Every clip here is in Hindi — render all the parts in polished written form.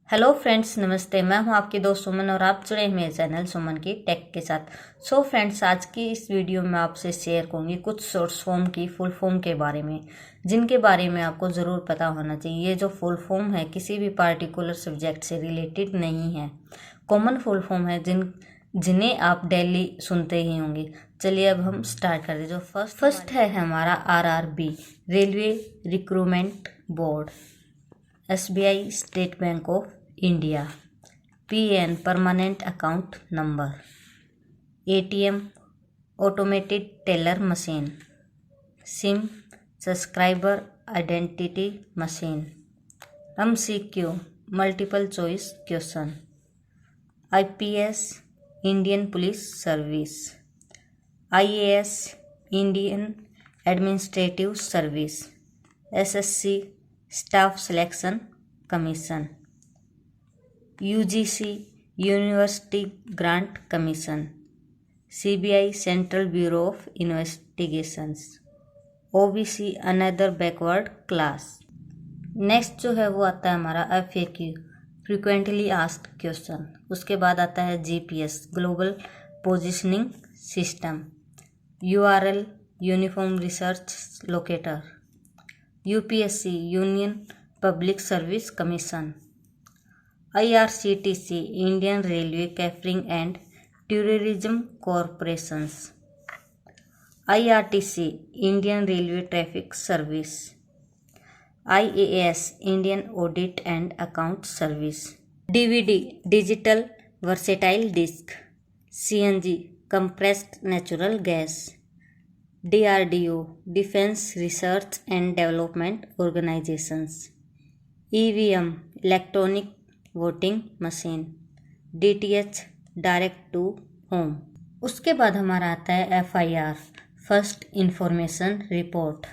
हेलो फ्रेंड्स, नमस्ते। मैं हूं आपकी दोस्त सुमन और आप जुड़े हैं मेरे चैनल सुमन की टेक के साथ। सो फ्रेंड्स, आज की इस वीडियो में आपसे शेयर करूंगी कुछ शॉर्ट फॉर्म की फुल फॉर्म के बारे में, जिनके बारे में आपको ज़रूर पता होना चाहिए। ये जो फुल फॉर्म है किसी भी पार्टिकुलर सब्जेक्ट से रिलेटेड नहीं है, कॉमन फुल फॉर्म है जिन्हें आप डेली सुनते ही होंगे। चलिए अब हम स्टार्ट करते हैं। जो फर्स्ट है हमारा RRB, railway recruitment board. SBI, state bank of India. PN, permanent account number. ATM, automated teller machine. SIM, subscriber identity machine. MCQ, multiple choice question. IPS, Indian police service. IAS, Indian administrative service. SSC, staff selection commission. UGC, university grant commission. CBI, central bureau of investigations. OBC, another backward class. Next जो है वो आता है हमारा FAQ, फ्रिक्वेंटली आस्क्ड क्वेश्चन। उसके बाद आता है GPS, global positioning system. URL, uniform research locator. UPSC, union public service commission. IRCTC, Indian railway catering and tourism corporations. IRTC, Indian railway traffic service. IAS, Indian audit and account service. DVD, digital versatile disc. CNG, compressed natural gas. DRDO, defence research and development organisations. EVM, electronic voting machine. DTH, direct to home. उसके बाद हमारा आता है FIR, first information report.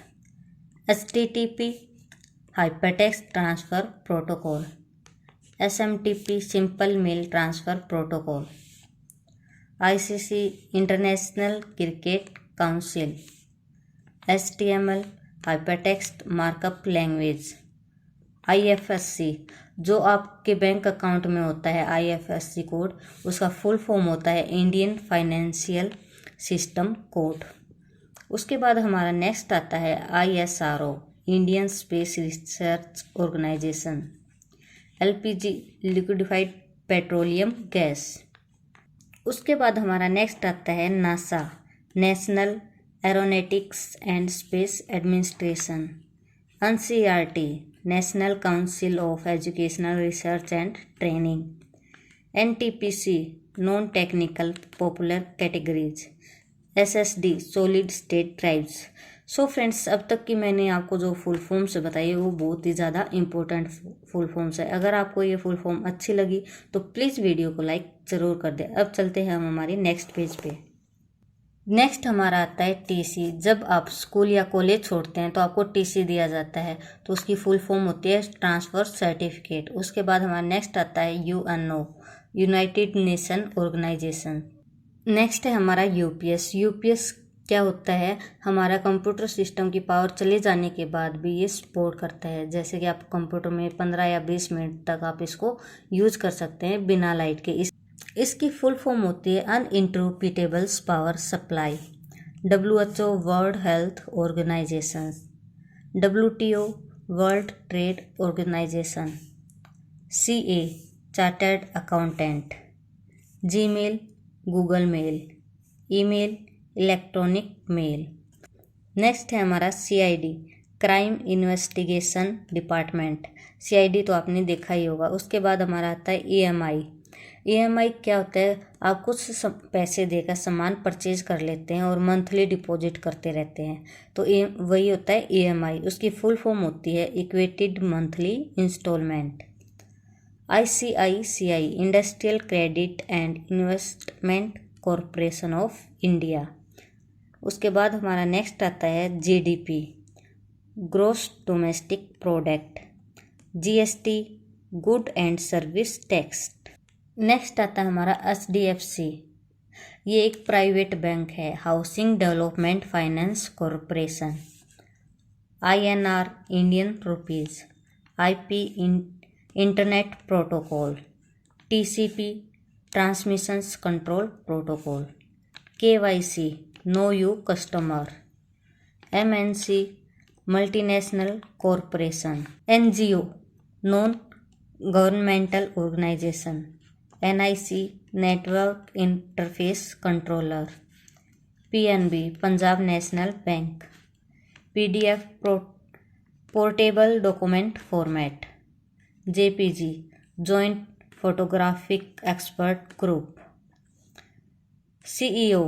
HTTP, hypertext transfer protocol. SMTP, simple mail transfer protocol. ICC, international cricket council. HTML, hypertext markup language. IFSC, जो आपके बैंक अकाउंट में होता है IFSC कोड, उसका फुल फॉर्म होता है इंडियन फाइनेंशियल सिस्टम कोड। उसके बाद हमारा नेक्स्ट आता है ISRO, Indian space research organisation. LPG, liquefied petroleum gas. उसके बाद हमारा नेक्स्ट आता है NASA, national aeronautics and space administration. NCERT, national council of educational research and training. NTPC, non technical popular categories. SSD, solid state drives. So friends, अब तक की मैंने आपको जो फुल फॉर्म्स बताई वो बहुत ही ज़्यादा इंपॉर्टेंट फुल फॉर्म्स है। अगर आपको ये फुल फॉर्म अच्छी लगी तो प्लीज़ वीडियो को लाइक ज़रूर कर दें। अब चलते हैं हम हमारी नेक्स्ट पेज पे। नेक्स्ट हमारा आता है TC। जब आप स्कूल या कॉलेज छोड़ते हैं तो आपको TC दिया जाता है, तो उसकी फुल फॉर्म होती है ट्रांसफ़र सर्टिफिकेट। उसके बाद हमारा नेक्स्ट आता है UNO, united nation organisation. Next है हमारा UPS क्या होता है, हमारा कंप्यूटर सिस्टम की पावर चले जाने के बाद भी ये सपोर्ट करता है। जैसे कि आप कंप्यूटर में 15 या 20 मिनट तक आप इसको यूज कर सकते हैं बिना लाइट के। इसकी फुल फॉर्म होती है uninterpretable power supply. WHO, world health organization. WTO, world trade organization. CA, chartered accountant. Gmail, Google mail. Email, electronic mail. Next है हमारा CID, crime investigation department. CID तो आपने देखा ही होगा। उसके बाद हमारा आता है EMI क्या होता है, आप कुछ पैसे देकर सामान परचेज कर लेते हैं और मंथली डिपॉजिट करते रहते हैं, तो वही होता है EMI। उसकी फुल फॉर्म होती है equated monthly instalment. ICICI, industrial credit and investment corporation of India. उसके बाद हमारा नेक्स्ट आता है GDP, gross domestic product. GST, good and service tax. Next आता है हमारा HDFC, ये एक प्राइवेट बैंक है, housing development finance corporation. INR, Indian rupees. IP, internet protocol, TCP transmissions control protocol, KYC know you customer, MNC multinational corporation, NGO non governmental organisation, NIC network interface controller, PNB Punjab national bank, PDF portable document format, JPG joint photographic expert group, CEO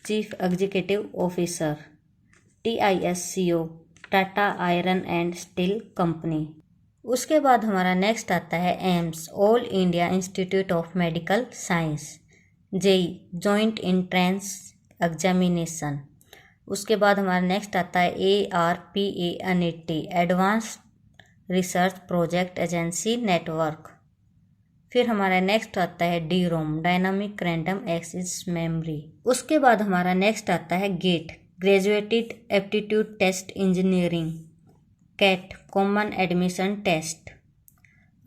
chief executive officer, TISCO Tata iron and steel company. उसके बाद हमारा नेक्स्ट आता है AIIMS all India institute of medical science, JEE joint entrance examination. उसके बाद हमारा नेक्स्ट आता है ARPANET advanced research project agency network. फिर हमारा नेक्स्ट आता है DROM dynamic random access memory. उसके बाद हमारा नेक्स्ट आता है GATE graduated aptitude test engineering, CAT common admission test,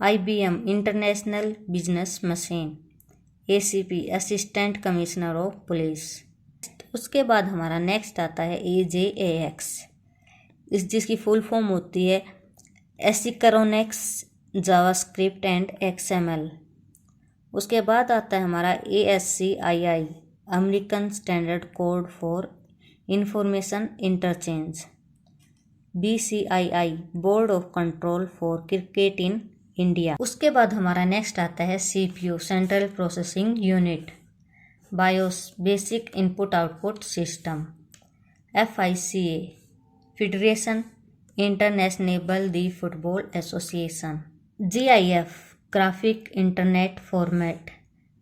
IBM international business machine, ACP assistant commissioner of police. उसके बाद हमारा नेक्स्ट आता है AJAX जिसकी फुल फॉर्म होती है एसिंक्रोनस जावास्क्रिप्ट एंड XML। उसके बाद आता है हमारा ASCII American standard code for information interchange, BCII board of control for cricket in India. उसके बाद हमारा नेक्स्ट आता है CPU central processing unit, BIOS basic input output system, FICA federation international de football association, GIF graphic internet format,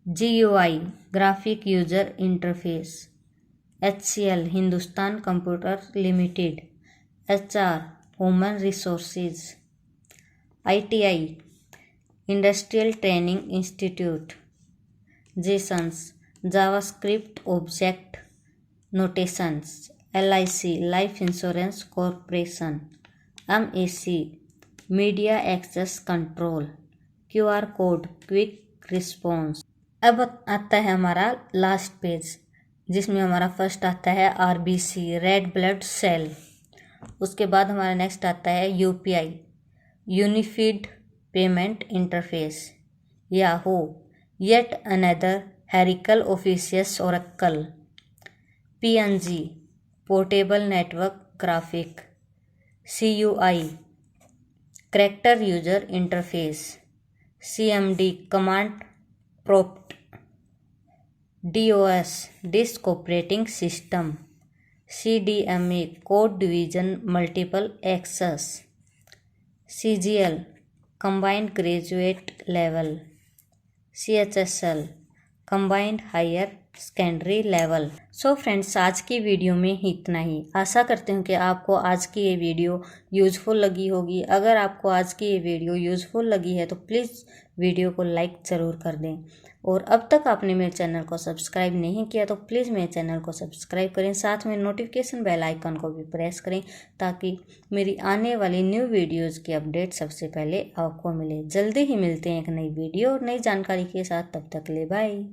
GUI graphic user interface, HCL Hindustan computer limited, HR human resources, ITI industrial training institute, JSONs JavaScript object notations, LIC life insurance corporation, MAC media access control, QR code quick response. अब आता है हमारा लास्ट पेज जिसमें हमारा फर्स्ट आता है RBC रेड ब्लड सेल। उसके बाद हमारा नेक्स्ट आता है UPI unified payment interface, Yahoo yet another hierarchical officious oracle, PNG portable network graphic, CUI character user interface, CMD command prompt, DOS disk operating system, CDMA code division multiple access, CGL combined graduate level, CHSL combined higher secondary level. So friends आज की वीडियो में ही इतना ही। आशा करते हूँ कि आपको आज की ये वीडियो यूज़फुल लगी होगी। अगर आपको आज की ये वीडियो यूज़फुल लगी है तो प्लीज़ वीडियो को लाइक ज़रूर कर दें, और अब तक आपने मेरे चैनल को सब्सक्राइब नहीं किया तो प्लीज़ मेरे चैनल को सब्सक्राइब करें, साथ में नोटिफिकेशन बेल आइकन को भी प्रेस करें ताकि मेरी आने वाली न्यू वीडियोज़ की अपडेट सबसे पहले आपको मिले। जल्दी ही मिलते हैं एक नई वीडियो और नई जानकारी के साथ, तब तक ले बाय।